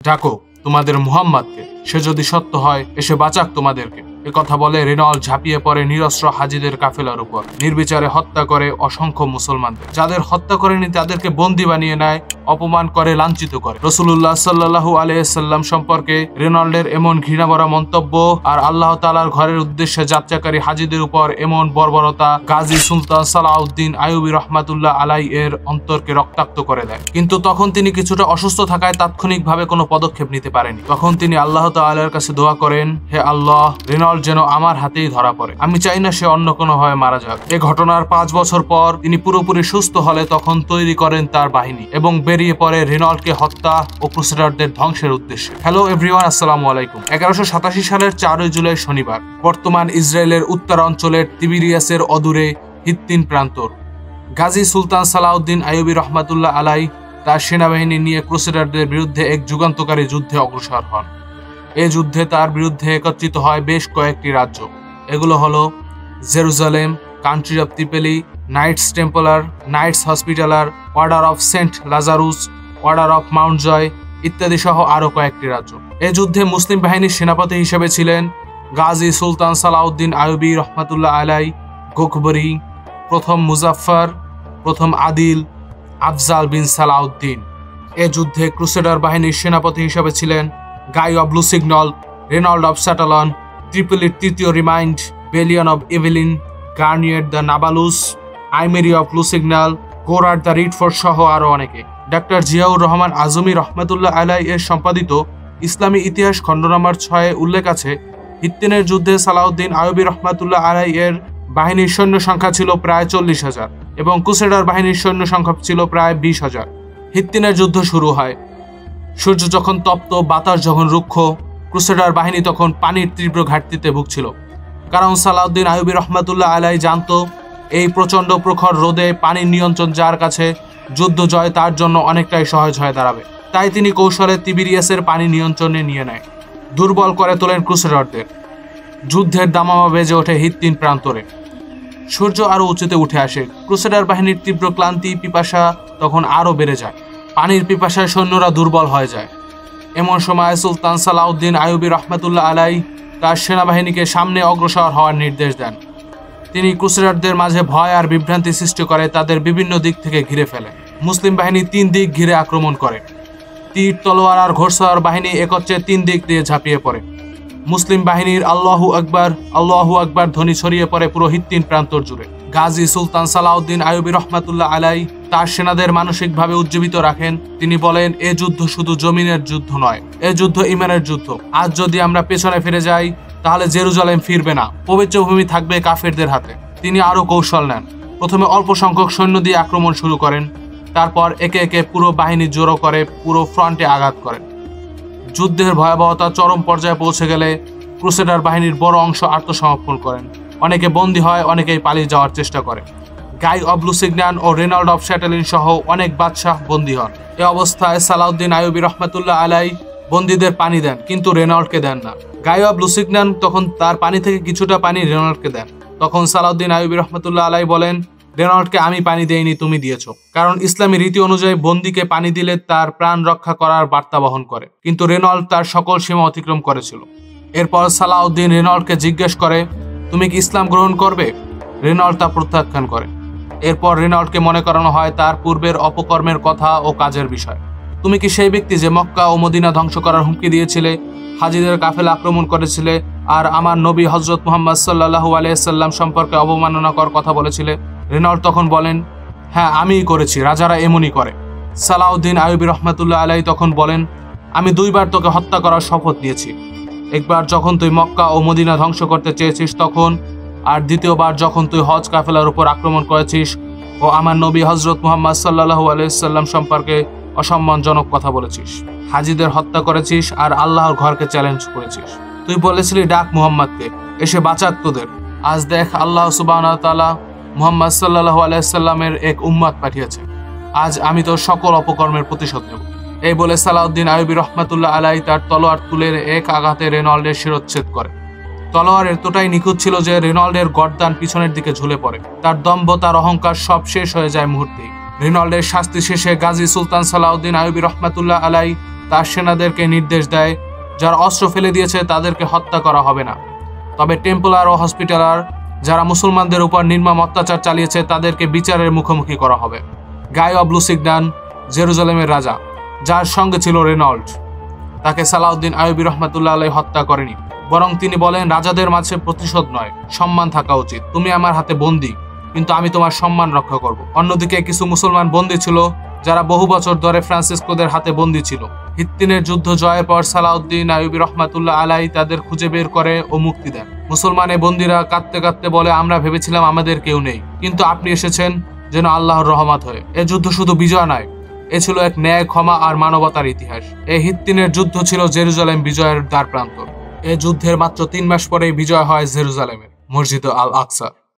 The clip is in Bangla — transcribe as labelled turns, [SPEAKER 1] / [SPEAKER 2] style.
[SPEAKER 1] ডাকো তোমাদের মুহাম্মাদকে, সে যদি সত্য হয় এসে বাঁচাক তোমাদেরকে। একথা বলে রেনল্ড ঝাঁপিয়ে পড়ে নিরস্ত্র হাজিদের কাফেলার উপর, নির্বিচারে হত্যা করে অসংখ্য মুসলমানদের। যাদের হত্যা করেনি তাদেরকে বন্দী বানিয়ে নেয়, অপমান করে, লাঞ্ছিত করে। রাসূলুল্লাহ সাল্লাল্লাহু আলাইহি সাল্লাম সম্পর্কে রেনল্ডের এমন ঘৃণাভরা মন্তব্য আর আল্লাহ তাআলার ঘরের উদ্দেশ্যে যাত্রাকারী হাজিদের উপর এমন বর্বরতা গাজী সুলতান সালাউদ্দিন আইয়ুবী রাহমাতুল্লাহ আলাইহি এর অন্তরকে রক্তাক্ত করে দেয়। কিন্তু তখন তিনি কিছুটা অসুস্থ থাকায় তাৎক্ষণিকভাবে কোনো পদক্ষেপ নিতে পারেনি। তখন তিনি আল্লাহ তাআলার কাছে দোয়া করেন, হে আল্লাহ, রেনল্ড যেন আমার হাতেই ধরা পড়ে। আমি চাই না সে অন্য কোনো ভাবে মারা যাক। এ ঘটনার 5 বছর পর তিনি পুরোপুরি সুস্থ হলে তখন তৈরি করেন তার বাহিনী এবং বেরিয়ে পড়ে রেনল্ডকে হত্যা ও ক্রুসেডারদের ধ্বংসের উদ্দেশ্যে। হ্যালো এভরিওয়ান, আসসালামু আলাইকুম। 1187 সালের 4 জুলাই শনিবার বর্তমান ইসরায়েলের উত্তরাঞ্চলের তিবিরিয়াসের অদূরে হিত্তিন প্রান্তর গাজী সুলতান সালাউদ্দিন আইয়ুবী রহমাতুল্লাহ আলাইহি তার সেনাবাহিনী নিয়ে ক্রুসেডারদের বিরুদ্ধে এক যুগান্তকারী যুদ্ধে অগ্রসর হন। এই যুদ্ধে তার বিরুদ্ধে একত্রিত হয় বেশ কয়েকটি রাজ্য। এগুলো হলো Jerusalem, country of Tripoli, Knights Templar, Knights Hospitaller, Order of Saint Lazarus, Order of Mountjoy ইত্যাদি সহ আরও কয়েকটি রাজ্য। এই যুদ্ধে মুসলিম বাহিনীর সেনাপতি হিসেবে ছিলেন গাজী সুলতান সালাউদ্দিন আইয়ুবী রহমাতুল্লাহ আলাইহি, গোখবরী, প্রথম মুজাফফর, প্রথম আদিল, আফজাল বিন সালাউদ্দিন। এ যুদ্ধে ক্রুসেডার বাহিনীর সেনাপতি হিসেবে ছিলেন Guy of Lusignan, Raynald of Chatillon, ট্রিপলির তৃতীয় Raymond, Balian of Ibelin, Garnier de Nablus, Aimery of Lusignan, গোরার দ্য রিডফোর্ড সহ আরও অনেকে। ডাক্তার জিয়াউর রহমান আজমি রহমাতুল্লাহ আলাইহি এর সম্পাদিত ইসলামী ইতিহাস খণ্ড নম্বর 6 উল্লেখ আছে, হিত্তিনের যুদ্ধে সালাউদ্দিন আইয়ুবী রহমাতুল্লাহ আলাইহি এর বাহিনীর সৈন্য সংখ্যা ছিল প্রায় 40,000 এবং ক্রুসেডার বাহিনীর সৈন্য সংখ্যা ছিল প্রায় 20,000। হিত্তিনের যুদ্ধ শুরু হয়। সূর্য যখন তপ্ত, বাতাস যখন রুক্ষ, ক্রুসেডার বাহিনী তখন পানির তীব্র ঘাটতিতে ভুগছিল। কারণ সালাউদ্দিন আইয়ুবী রহমাতুল্লাহ আলাইহি জানত এই প্রচণ্ড প্রখর রোদে পানির নিয়ন্ত্রণ যার কাছে, যুদ্ধ জয় তার জন্য অনেকটাই সহজ হয়ে দাঁড়াবে। তাই তিনি কৌশলে তিবিরিয়াসের পানি নিয়ন্ত্রণে নিয়ে নেয়, দুর্বল করে তোলেন ক্রুসেডারদের। যুদ্ধের দামামা বেজে ওঠে হিত্তিন প্রান্তরে। সূর্য আরও উঁচুতে উঠে আসে। ক্রুসেডার বাহিনীর তীব্র ক্লান্তি, পিপাসা তখন আরও বেড়ে যায়। পানির পিপাসায় সৈন্যরা দুর্বল হয়ে যায়। এমন সময় সুলতান সালাউদ্দিন আইয়ুবী রহমাতুল্লাহ আলাইহি তার সেনাবাহিনীকে সামনে অগ্রসর হওয়ার নির্দেশ দেন। তিনি ক্রুসেডারদের মাঝে ভয় আর বিভ্রান্তি সৃষ্টি করে তাদের বিভিন্ন দিক থেকে ঘিরে ফেলে। মুসলিম বাহিনী 3 দিক ঘিরে আক্রমণ করে। তীর, তলোয়ার আর ঘোড়সওয়ার বাহিনী একত্রে 3 দিক দিয়ে ঝাঁপিয়ে পড়ে। মুসলিম বাহিনীর আল্লাহু আকবার ধ্বনি ছড়িয়ে পড়ে পুরো হিত্তিন প্রান্তর জুড়ে। গাজী সুলতান সালাউদ্দিন আইয়ুবী রহমাতুল্লাহ আলাইহি তার সেনাদের মানসিকভাবে উজ্জীবিত রাখেন। তিনি বলেন, এ যুদ্ধ শুধু জমিনের যুদ্ধ নয়, এ যুদ্ধ ঈমানের যুদ্ধ। আজ যদি আমরা পেছনে ফিরে যাই তাহলে জেরুজালেম ফিরবে না, পবিত্র ভূমি থাকবে কাফেরদের হাতে। তিনি আরও কৌশল নেন। প্রথমে অল্প সংখ্যক সৈন্য দিয়ে আক্রমণ শুরু করেন, তারপর একে একে পুরো বাহিনী জড়ো করে পুরো ফ্রন্টে আঘাত করেন। যুদ্ধের ভয়াবহতা চরম পর্যায়ে পৌঁছে গেলে ক্রুসেডার বাহিনীর বড় অংশ আত্মসমর্পণ করেন। অনেকে বন্দী হয়, অনেকেই পালিয়ে যাওয়ার চেষ্টা করে। গাই অব লুসিগনান ও রেনল্ড অব স্যাটালিন সহ অনেক বাদশাহ বন্দী হন। এ অবস্থায় সালাউদ্দিন আইয়ুবী রহমাতুল্লাহ আলাইহি বন্দীদের পানি দেন, কিন্তু রেনল্ডকে দেন না। গাই অব লুসিগনান তখন তার পানি থেকে কিছুটা পানি রেনল্ডকে দেন। তখন সালাউদ্দিন আইয়ুবী রহমাতুল্লাহ আলাইহি বলেন, রেনল্ডকে আমি পানি দেইনি, তুমি দিয়েছো। কারণ ইসলামী রীতি অনুযায়ী বন্দীকে পানি দিলে তার প্রাণ রক্ষা করার বার্তা বহন করে, কিন্তু রেনল্ড তার সকল সীমা অতিক্রম করেছিল। এরপর সালাউদ্দিন রেনল্ডকে জিজ্ঞেস করে, তুমি কি ইসলাম গ্রহণ করবে? রেনল্ড তা প্রত্যাখ্যান করে। এরপর রেনল্ডকে মনে করানো হয় তার পূর্বের অপকর্মের কথা ও কাজের বিষয়। তুমি কি সেই ব্যক্তি যে মক্কা ও মদিনা ধ্বংস করার হুমকি দিয়েছিলে, হাজিদের কাফেলা আক্রমণ করেছিলে আর আমার নবী হযরত মুহাম্মদ সাল্লাল্লাহু আলাইহি সাল্লাম সম্পর্কে অবমাননাকর কথা বলেছিলে? রেনল্ড তখন বলেন, হ্যাঁ আমিই করেছি, রাজারা এমনই করে। সালাউদ্দিন আইয়ুবী রহমাতুল্লাহ আলাইহি তখন বলেন, আমি 2 বার তোকে হত্যা করার শপথ নিয়েছি। একবার যখন তুই মক্কা ও মদিনা ধ্বংস করতে চেয়েছিস তখন, আর দ্বিতীয়বার যখন তুই হজ কাফেলার উপর আক্রমণ করেছিস ও আমার নবী হযরত মুহাম্মদ সাল্লাল্লাহু আলাইহি সাল্লাম সম্পর্কে অসম্মানজনক কথা বলেছিস, হাজিদের হত্যা করেছিস আর আল্লাহর ঘরকে চ্যালেঞ্জ করেছিস। তুই বলেছিলি, ডাক মুহাম্মদকে, এসে বাঁচাক তোদের। আজ দেখ, আল্লাহ সুবহানাহু ওয়া তাআলা মুহাম্মদ সাল্লাল্লাহু আলাইহি সাল্লামের এক উম্মত পাঠিয়েছে। আজ আমি তোর সকল অপকর্মের প্রতিশোধ নেব। এই বলে সালাউদ্দিন আইয়ুবী রহমাতুল্লাহ আলাইহি তার তলোয়ার তুলে এক আঘাতে রেনল্ডের শিরচ্ছেদ করে। তলোয়ার এতটাই নিখুঁত ছিল যে রেনল্ডের গর্দান পিছনের দিকে ঝুলে পড়ে। তার দম্ভ, তার অহংকার সব শেষ হয়ে যায় মুহূর্তেই। রেনল্ডের শাস্তি শেষে গাজী সুলতান সালাউদ্দিন আইয়ুবী রহমাতুল্লাহ আলাইহি তার সেনাদেরকে নির্দেশ দেয়, যারা অস্ত্র ফেলে দিয়েছে তাদেরকে হত্যা করা হবে না, তবে টেম্পলার ও হসপিটালার যারা মুসলমানদের উপর নির্মম অত্যাচার চালিয়েছে তাদেরকে বিচারের মুখোমুখি করা হবে। গাই অব লুসিগনান জেরুজালেমের রাজা, যার সঙ্গে ছিল রেনল্ড, তাকে সালাউদ্দিন আইয়ুবী রহমাতুল্লাহ আলাইহি হত্যা করেনি, বরং তিনি বলেন, রাজাদের মাঝে প্রতিশোধ নয়, সম্মান থাকা উচিত। তুমি আমার হাতে বন্দী, কিন্তু আমি তোমার সম্মান রক্ষা করব। অন্যদিকে কিছু মুসলমান বন্দী ছিল যারা বহু বছর ধরে ফ্রান্সিসকোদের হাতে বন্দী ছিল। হিত্তিনের যুদ্ধ জয়ের পর সালাউদ্দিন আইয়ুবী রহমাতুল্লাহ আলাইহি তাদের খুঁজে বের করে ও মুক্তি দেন। মুসলমান এই বন্দীরা কাঁদতে কাঁদতে বলে, আমরা ভেবেছিলাম আমাদের কেউ নেই, কিন্তু আপনি এসেছেন যেন আল্লাহর রহমত হয়ে। এ যুদ্ধ শুধু বিজয় নয়, এ ছিল এক ন্যায়, ক্ষমা আর মানবতার ইতিহাস। এই হিত্তিনের যুদ্ধ ছিল জেরুজালেম বিজয়ের দ্বার প্রান্ত। এ যুদ্ধের মাত্র 3 মাস পরেই বিজয় হয় জেরুজালেমের মসজিদ আল আকসা।